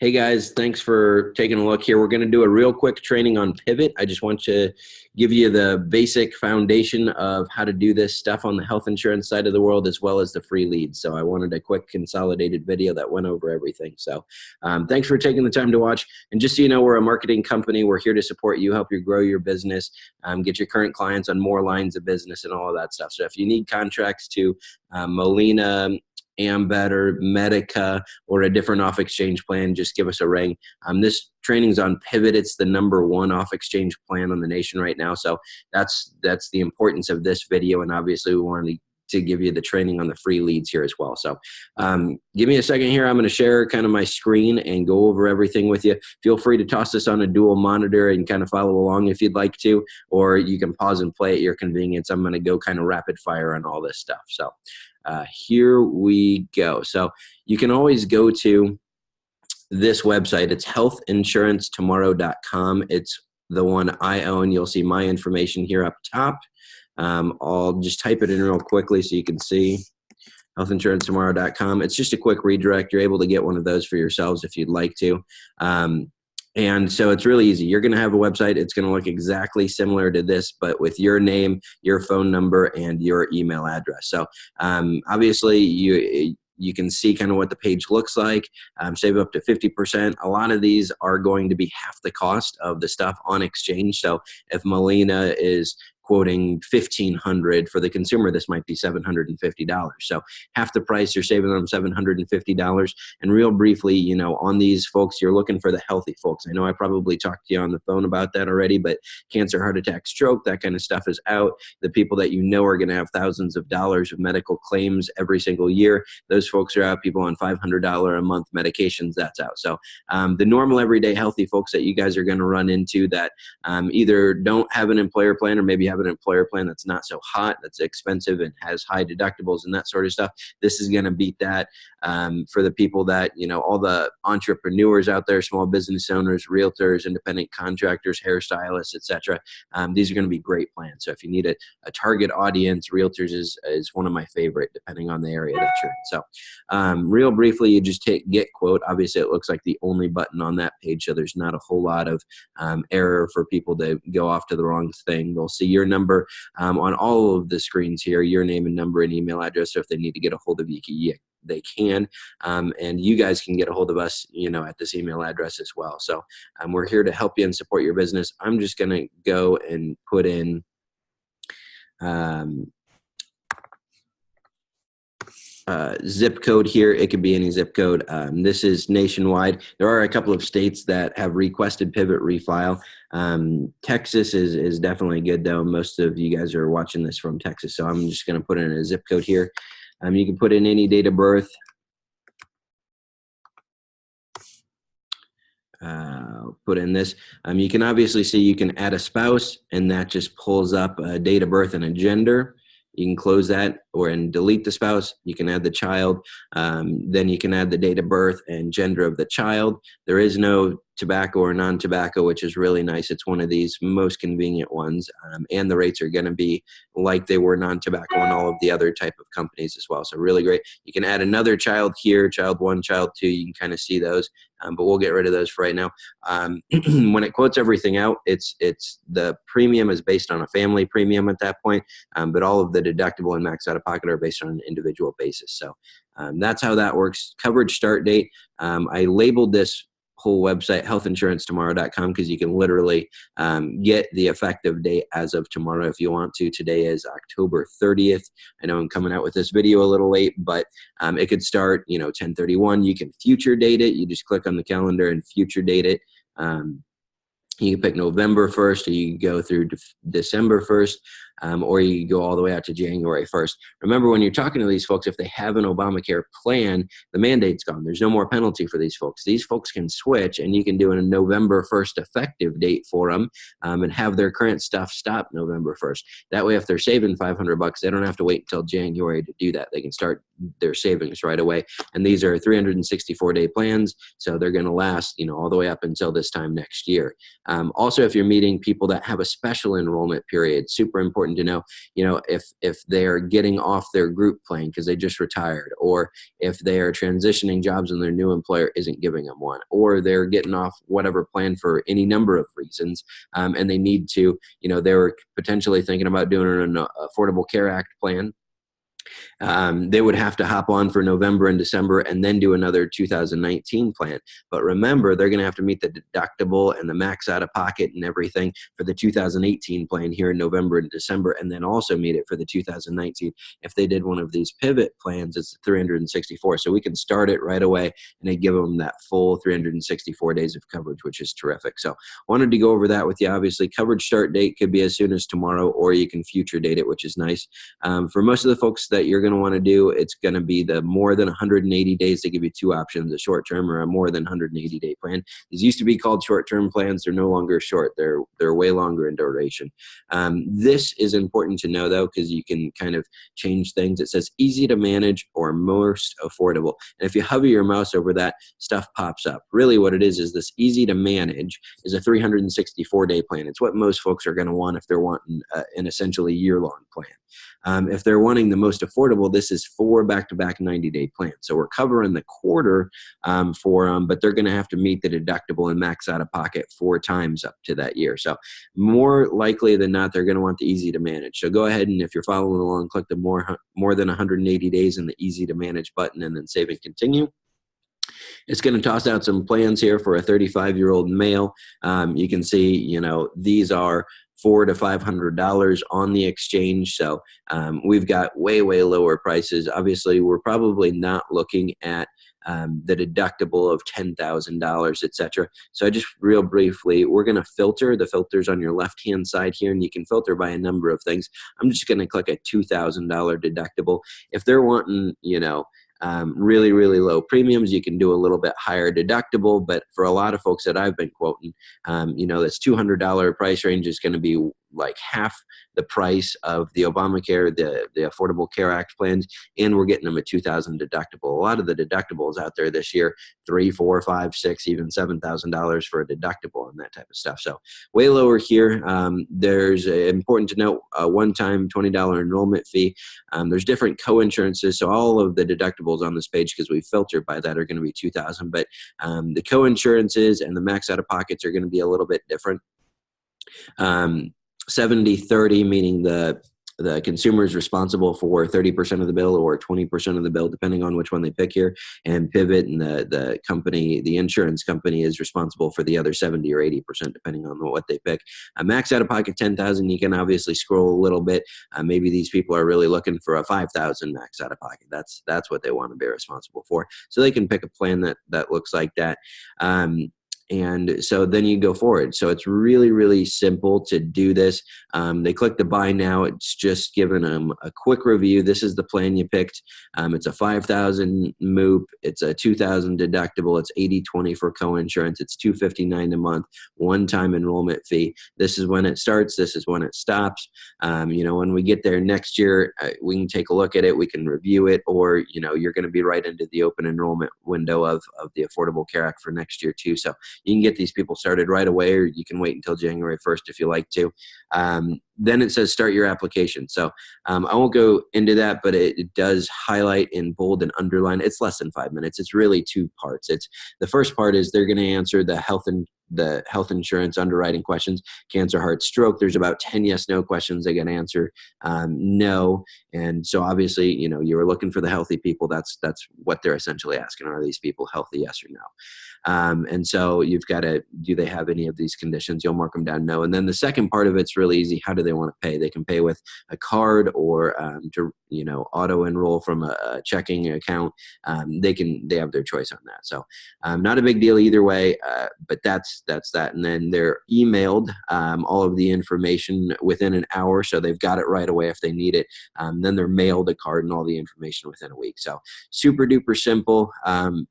Hey guys, thanks for taking a look here. We're going to do a real quick training on Pivot. I just want to give you the basic foundation of how to do this stuff on the health insurance side of the world, as well as the free leads. So I wanted a quick consolidated video that went over everything. So thanks for taking the time to watch. And just so you know, we're a marketing company. We're here to support you, help you grow your business, get your current clients on more lines of business and all of that stuff. So if you need contracts to Molina, Ambetter, Medica, or a different off-exchange plan, just give us a ring. This training's on Pivot. It's the #1 off-exchange plan on the nation right now. So that's the importance of this video. And obviously we wanted to give you the training on the free leads here as well. So give me a second here. I'm going to share kind of my screen and go over everything with you. Feel free to toss this on a dual monitor and kind of follow along if you'd like to, or you can pause and play at your convenience. I'm going to go kind of rapid fire on all this stuff. So here we go. So you can always go to this website. It's healthinsurancetomorrow.com. It's the one I own. You'll see my information here up top. I'll just type it in real quickly so you can see healthinsurancetomorrow.com. It's just a quick redirect. You're able to get one of those for yourselves if you'd like to. And so it's really easy. You're going to have a website. It's going to look exactly similar to this, but with your name, your phone number, and your email address. So obviously you can see kind of what the page looks like. Save up to 50%. A lot of these are going to be half the cost of the stuff on exchange. So if Molina is quoting $1,500 for the consumer, this might be $750. So half the price, you're saving them $750. And real briefly, you know, on these folks, you're looking for the healthy folks. I know I probably talked to you on the phone about that already, but cancer, heart attack, stroke, that kind of stuff is out. The people that you know are going to have thousands of dollars of medical claims every single year, those folks are out. People on $500 a month medications, that's out. So the normal everyday healthy folks that you guys are going to run into that either don't have an employer plan or maybe have an employer plan that's not so hot, that's expensive and has high deductibles and that sort of stuff. This is going to beat that. For the people that, you know, all the entrepreneurs out there, small business owners, realtors, independent contractors, hairstylists, etc. These are going to be great plans. So if you need a target audience, realtors is one of my favorite, depending on the area that you're in. So real briefly, you just hit get quote. Obviously, it looks like the only button on that page, so there's not a whole lot of error for people to go off to the wrong thing. They'll see your number on all of the screens here, your name and number and email address. So if they need to get a hold of you, they can, and you guys can get a hold of us, you know, at this email address as well. So we're here to help you and support your business. I'm just going to go and put in zip code here. It could be any zip code. This is nationwide. There are a couple of states that have requested Pivot refile. Texas is definitely good though. Most of you guys are watching this from Texas, so I'm just going to put in a zip code here. You can put in any date of birth. Put in this. You can obviously see you can add a spouse, and that just pulls up a date of birth and a gender. You can close that and delete the spouse. You can add the child. Then you can add the date of birth and gender of the child. There is no tobacco or non-tobacco, which is really nice. It's one of these most convenient ones. And the rates are going to be like they were non-tobacco and all of the other type of companies as well. So really great. You can add another child here, child 1, child 2. You can kind of see those, but we'll get rid of those for right now. When it quotes everything out, it's the premium is based on a family premium at that point, but all of the deductible and max out of pocket are based on an individual basis. So that's how that works. Coverage start date. I labeled this whole website healthinsurancetomorrow.com because you can literally get the effective date as of tomorrow if you want to. Today is October 30th. I know I'm coming out with this video a little late, but it could start, you know, 10/31. You can future date it. You just click on the calendar and future date it. You can pick November 1st, or you can go through December 1st, or you can go all the way out to January 1st. Remember, when you're talking to these folks, if they have an Obamacare plan, the mandate's gone. There's no more penalty for these folks. These folks can switch, and you can do a November 1st effective date for them and have their current stuff stop November 1st. That way, if they're saving $500, they don't have to wait until January to do that. They can start their savings right away. And these are 364-day plans, so they're going to last, you know, all the way up until this time next year. Also, if you're meeting people that have a special enrollment period, super important important to know, if they're getting off their group plan because they just retired, or if they are transitioning jobs and their new employer isn't giving them one, or they're getting off whatever plan for any number of reasons, and they need to, they were potentially thinking about doing an Affordable Care Act plan. They would have to hop on for November and December and then do another 2019 plan. But remember, they're going to have to meet the deductible and the max out of pocket and everything for the 2018 plan here in November and December, and then also meet it for the 2019. If they did one of these pivot plans, it's 364. So we can start it right away, and they give them that full 364 days of coverage, which is terrific. So wanted to go over that with you. Obviously, coverage start date could be as soon as tomorrow, or you can future date it, which is nice. For most of the folks that you're going to want to do, it's going to be the more than 180 days. They give you two options, a short term or a more than 180 day plan. These used to be called short term plans. They're no longer short. They're way longer in duration. This is important to know though, because you can kind of change things. It says easy to manage or most affordable. And if you hover your mouse over that, stuff pops up. Really what it is this easy to manage is a 364 day plan. It's what most folks are going to want if they're wanting an essentially year-long plan. If they're wanting the most affordable, this is 4 back-to-back 90-day plans. So we're covering the quarter for them, but they're going to have to meet the deductible and max out of pocket 4 times up to that year. So more likely than not, they're going to want the easy to manage. So go ahead, and if you're following along, click the more than 180 days in the easy to manage button, and then save and continue. It's going to toss out some plans here for a 35-year-old male. You can see, these are $400 to $500 on the exchange. So we've got way, way lower prices. Obviously, we're probably not looking at the deductible of $10,000, et cetera. So I just real briefly, we're going to filter. The filter's on your left-hand side here, and you can filter by a number of things. I'm just going to click a $2,000 deductible. If they're wanting, really, really low premiums, you can do a little bit higher deductible. But for a lot of folks that I've been quoting, this $200 price range is going to be like half the price of the Obamacare, the Affordable Care Act plans, and we're getting them a $2,000 deductible. A lot of the deductibles out there this year, $3,000, $4,000, $5,000, $6,000, even $7,000 for a deductible and that type of stuff. So way lower here. There's important to note a one-time $20 enrollment fee. There's different co-insurances, so all of the deductibles on this page, because we filtered by that, are going to be $2,000. But the co-insurances and the max out of pockets are going to be a little bit different. 70-30, meaning the consumer is responsible for 30% of the bill or 20% of the bill, depending on which one they pick here. And Pivot and the company, the insurance company, is responsible for the other 70 or 80%, depending on what they pick. Max out of pocket $10,000. You can obviously scroll a little bit. Maybe these people are really looking for a $5,000 max out of pocket. That's what they want to be responsible for. So they can pick a plan that looks like that. And so then you go forward. So it's really, really simple to do this. They click the buy now. It's just giving them a quick review. This is the plan you picked. It's a $5,000 MOOP. It's a $2,000 deductible. It's 80/20 for co-insurance. It's $259 a month, one-time enrollment fee. This is when it starts. This is when it stops. When we get there next year, we can take a look at it. We can review it, or, you're going to be right into the open enrollment window of the Affordable Care Act for next year too. So you can get these people started right away, or you can wait until January 1st if you like to. Then it says start your application. So I won't go into that, but it does highlight in bold and underline. It's less than 5 minutes. It's really 2 parts. It's the first part is they're going to answer the health insurance underwriting questions: cancer, heart, stroke. There's about 10 yes/no questions they got to answer. No. And so obviously, you were looking for the healthy people. That's what they're essentially asking. Are these people healthy? Yes or no? And so you've got to, do they have any of these conditions? You'll mark them down no. And then the second part of it's really easy. How do they want to pay? They can pay with a card, or to auto enroll from a checking account. They have their choice on that. So not a big deal either way, but that's that. And then they're emailed all of the information within an hour, so they've got it right away if they need it. Then they're mailed a card and all the information within a week. So super duper simple.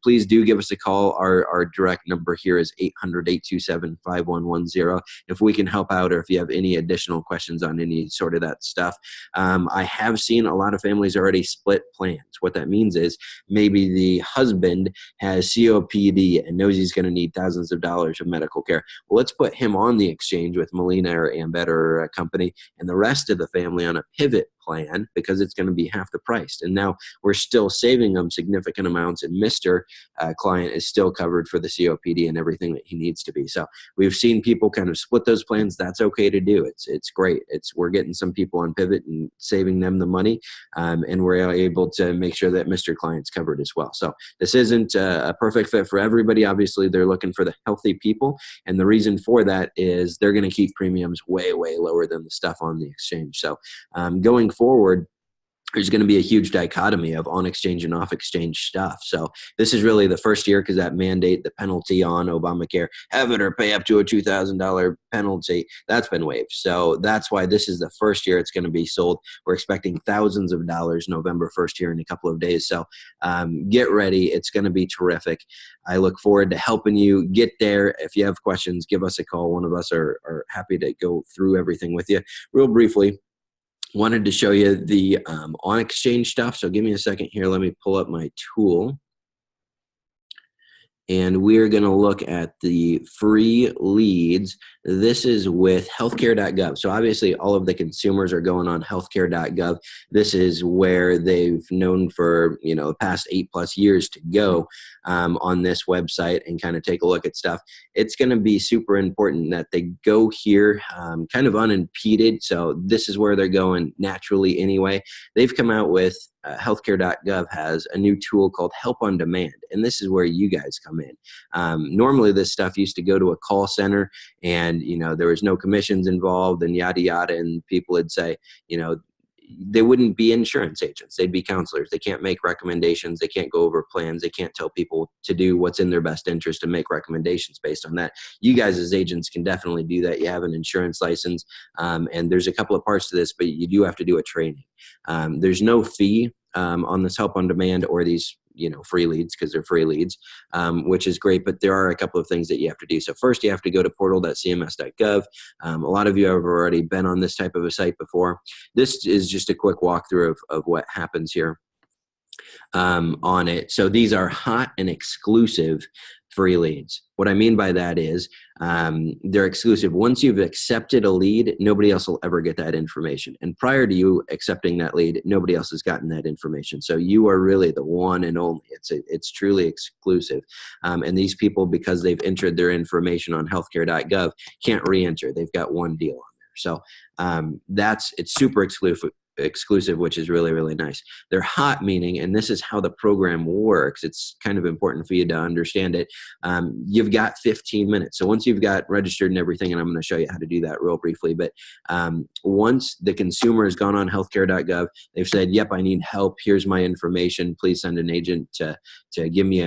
Please do give us a call. Our direct number here is 800-827-5110. If we can help out, or if you have any additional questions on any sort of that stuff. I have seen a lot of families already split plans. What that means is maybe the husband has COPD and knows he's going to need thousands of dollars of medical care. Well, let's put him on the exchange with Molina or Ambet or a company, and the rest of the family on a pivot plan, because it's going to be half the price. And now we're still saving them significant amounts, and Mr. Client is still covered for the COPD and everything that he needs to be. So we've seen people kind of split those plans. That's okay to do. It's great. We're getting some people on pivot and saving them the money, and we're able to make sure that Mr. Client's covered as well. So this isn't a perfect fit for everybody. Obviously, they're looking for the healthy people, and the reason for that is they're going to keep premiums way, way lower than the stuff on the exchange. So going forward, there's going to be a huge dichotomy of on-exchange and off-exchange stuff. So this is really the first year, because that mandate, the penalty on Obamacare, have it or pay up to a $2,000 penalty, that's been waived. So that's why this is the first year it's going to be sold. We're expecting thousands of dollars November 1st here in a couple of days. So get ready. It's going to be terrific. I look forward to helping you get there. If you have questions, give us a call. One of us are happy to go through everything with you. Real briefly, wanted to show you the on-exchange stuff. So give me a second here. Let me pull up my tool. And we're going to look at the free leads. This is with healthcare.gov. So obviously all of the consumers are going on healthcare.gov. This is where they've known for, the past 8+ years to go on this website and kind of take a look at stuff. It's going to be super important that they go here kind of unimpeded. So this is where they're going naturally anyway. They've come out with healthcare.gov has a new tool called Help on Demand, and this is where you guys come in. Normally this stuff used to go to a call center, and there was no commissions involved and yada yada, and people would say they wouldn't be insurance agents, they'd be counselors. They can't make recommendations, they can't go over plans, they can't tell people to do what's in their best interest and make recommendations based on that. You guys as agents can definitely do that. You have an insurance license, and there's a couple of parts to this, but you do have to do a training. There's no fee on this Help on Demand or these free leads, because they're free leads, which is great, but there are a couple of things that you have to do. So first, you have to go to portal.cms.gov. A lot of you have already been on this type of a site before. This is just a quick walkthrough of what happens here on it. So these are hot and exclusive free leads. What I mean by that is they're exclusive. Once you've accepted a lead, nobody else will ever get that information. And prior to you accepting that lead, nobody else has gotten that information. So you are really the one and only. It's truly exclusive. And these people, because they've entered their information on healthcare.gov, can't re-enter. They've got one deal on there. So it's super exclusive, which is really, really nice. They're hot, meaning, and this is how the program works, it's kind of important for you to understand it. You've got 15 minutes. So once you've got registered and everything, and I'm going to show you how to do that real briefly, but once the consumer has gone on healthcare.gov, they've said, yep, I need help, here's my information, please send an agent to give me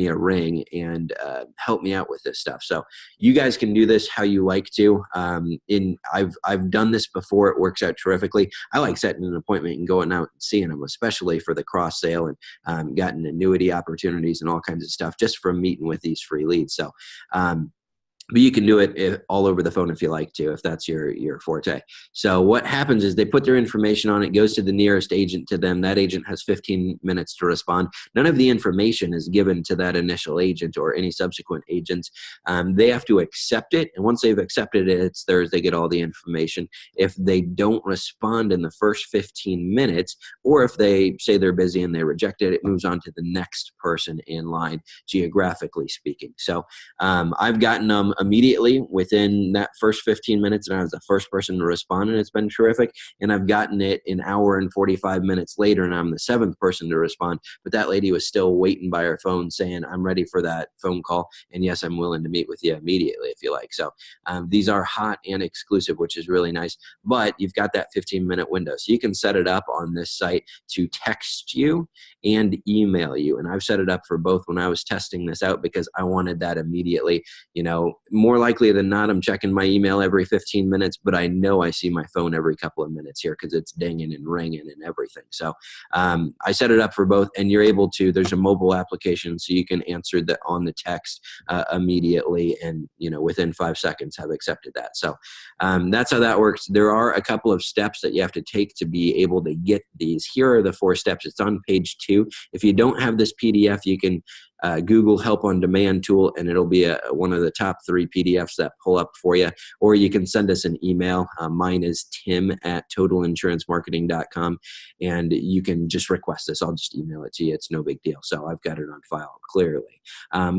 a ring and help me out with this stuff. So you guys can do this how you like to. I've done this before. It works out terrifically. I like setting an appointment and going out and seeing them, especially for the cross sale and gotten annuity opportunities and all kinds of stuff just from meeting with these free leads. So but you can do it all over the phone if you like to, if that's your forte. So what happens is they put their information on it, goes to the nearest agent to them. That agent has 15 minutes to respond. None of the information is given to that initial agent or any subsequent agents. They have to accept it. And once they've accepted it, it's theirs. They get all the information. If they don't respond in the first 15 minutes, or if they say they're busy and they reject it, it moves on to the next person in line, geographically speaking. So I've gotten them immediately within that first 15 minutes, and I was the first person to respond, and it's been terrific. And I've gotten it an hour and 45 minutes later, and I'm the 7th person to respond, but that lady was still waiting by her phone saying, I'm ready for that phone call, and yes, I'm willing to meet with you immediately if you like. So these are hot and exclusive, which is really nice, but you've got that 15-minute window. So you can set it up on this site to text you and email you, and I've set it up for both when I was testing this out because I wanted that immediately. More likely than not, I'm checking my email every 15 minutes, but I know I see my phone every couple of minutes here because it's dinging and ringing and everything. So I set it up for both, and you're able to, there's a mobile application, so you can answer that on the text immediately, and within 5 seconds have accepted that. So that's how that works. There are a couple of steps that you have to take to be able to get these. Here are the 4 steps. It's on page 2. If you don't have this PDF, you can Google Help on Demand tool, and it'll be one of the top 3 PDFs that pull up for you. Or you can send us an email. Mine is tim@totalinsurancemmarketing.com, and you can just request this. I'll just email it to you. It's no big deal. So I've got it on file clearly.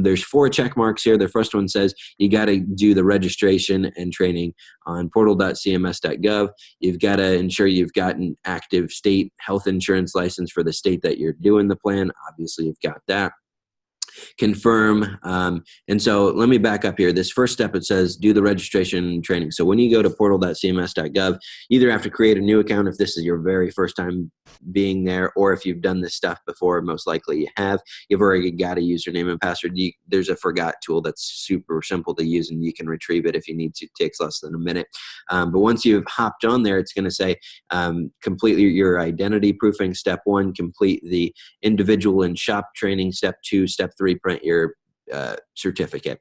There's 4 check marks here. The first one says you got to do the registration and training on portal.cms.gov. You've got to ensure you've got an active state health insurance license for the state that you're doing the plan. Obviously, you've got that. Confirm. And so let me back up here. This first step, it says do the registration and training. So when you go to portal.cms.gov, you either have to create a new account if this is your very first time being there, or if you've done this stuff before, most likely you have. You've already got a username and password. There's a forgot tool that's super simple to use, and you can retrieve it if you need to. It takes less than a minute. But once you've hopped on there, it's going to say complete your identity proofing, step 1, complete the individual and shop training, step 2, step 3, print your certificate.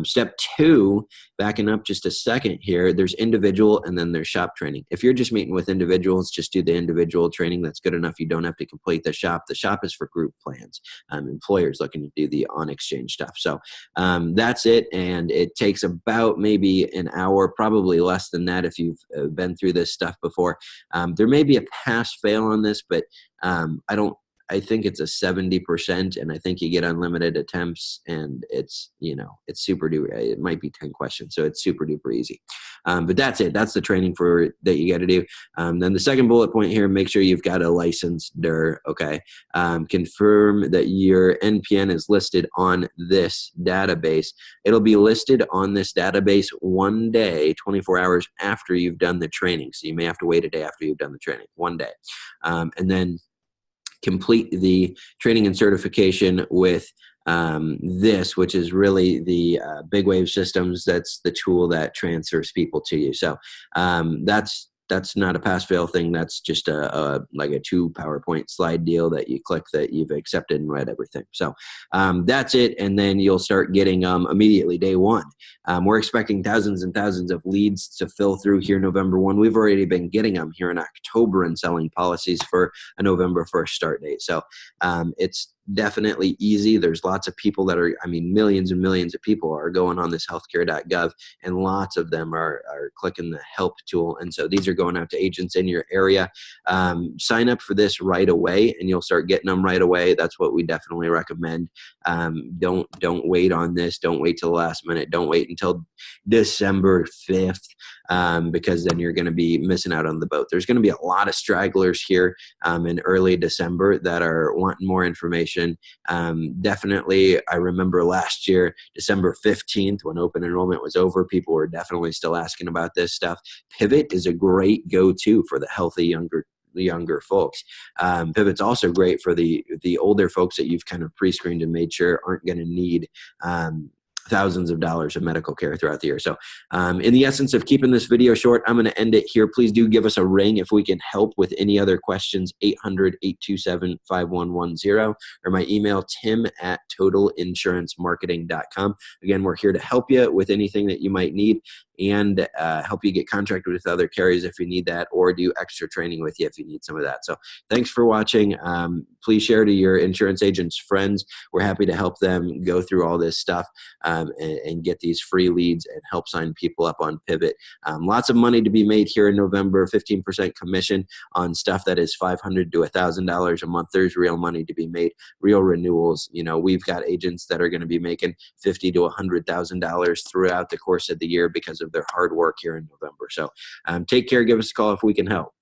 Step 2, backing up just a second here, there's individual and then there's shop training. If you're just meeting with individuals, just do the individual training. That's good enough. You don't have to complete the shop. The shop is for group plans, employers looking to do the on-exchange stuff. So that's it, and it takes about maybe an hour, probably less than that if you've been through this stuff before. There may be a pass-fail on this, but I think it's a 70%, and I think you get unlimited attempts, and it's super duper. It might be 10 questions, so it's super duper easy. But that's it. That's the training that you got to do. Then the second bullet point here: make sure you've got a license. Okay. Confirm that your NPN is listed on this database. It'll be listed on this database one day, 24 hours after you've done the training. So you may have to wait a day after you've done the training, one day, and then complete the training and certification with this, which is really the Big Wave Systems. That's the tool that transfers people to you. So that's not a pass-fail thing. That's just like a 2 PowerPoint slide deal that you click that you've accepted and read everything. So that's it, and then you'll start getting immediately day 1. We're expecting thousands and thousands of leads to fill through here November 1. We've already been getting them here in October and selling policies for a November 1st start date. So it's definitely easy. There's lots of people that are, millions and millions of people are going on this healthcare.gov, and lots of them are clicking the help tool. And so these are going out to agents in your area. Sign up for this right away, and you'll start getting them right away. That's what we definitely recommend. Don't wait on this. Don't wait till the last minute. Don't wait until December 5th. Because then you're going to be missing out on the boat. There's going to be a lot of stragglers here in early December that are wanting more information. Definitely, I remember last year, December 15th, when open enrollment was over, people were definitely still asking about this stuff. Pivot is a great go-to for the healthy younger folks. Pivot's also great for the older folks that you've kind of pre-screened and made sure aren't going to need thousands of dollars of medical care throughout the year. So in the essence of keeping this video short, I'm going to end it here. Please do give us a ring if we can help with any other questions, 800-827-5110, or my email, tim@totalinsurancemmarketing.com. Again, we're here to help you with anything that you might need, and help you get contracted with other carriers if you need that, or do extra training with you if you need some of that. So thanks for watching. Please share to your insurance agents' friends. We're happy to help them go through all this stuff and get these free leads and help sign people up on Pivot. Lots of money to be made here in November, 15% commission on stuff that is $500 to $1,000 a month. There's real money to be made, real renewals. We've got agents that are going to be making $50,000 to $100,000 throughout the course of the year because of their hard work here in November. So take care. Give us a call if we can help.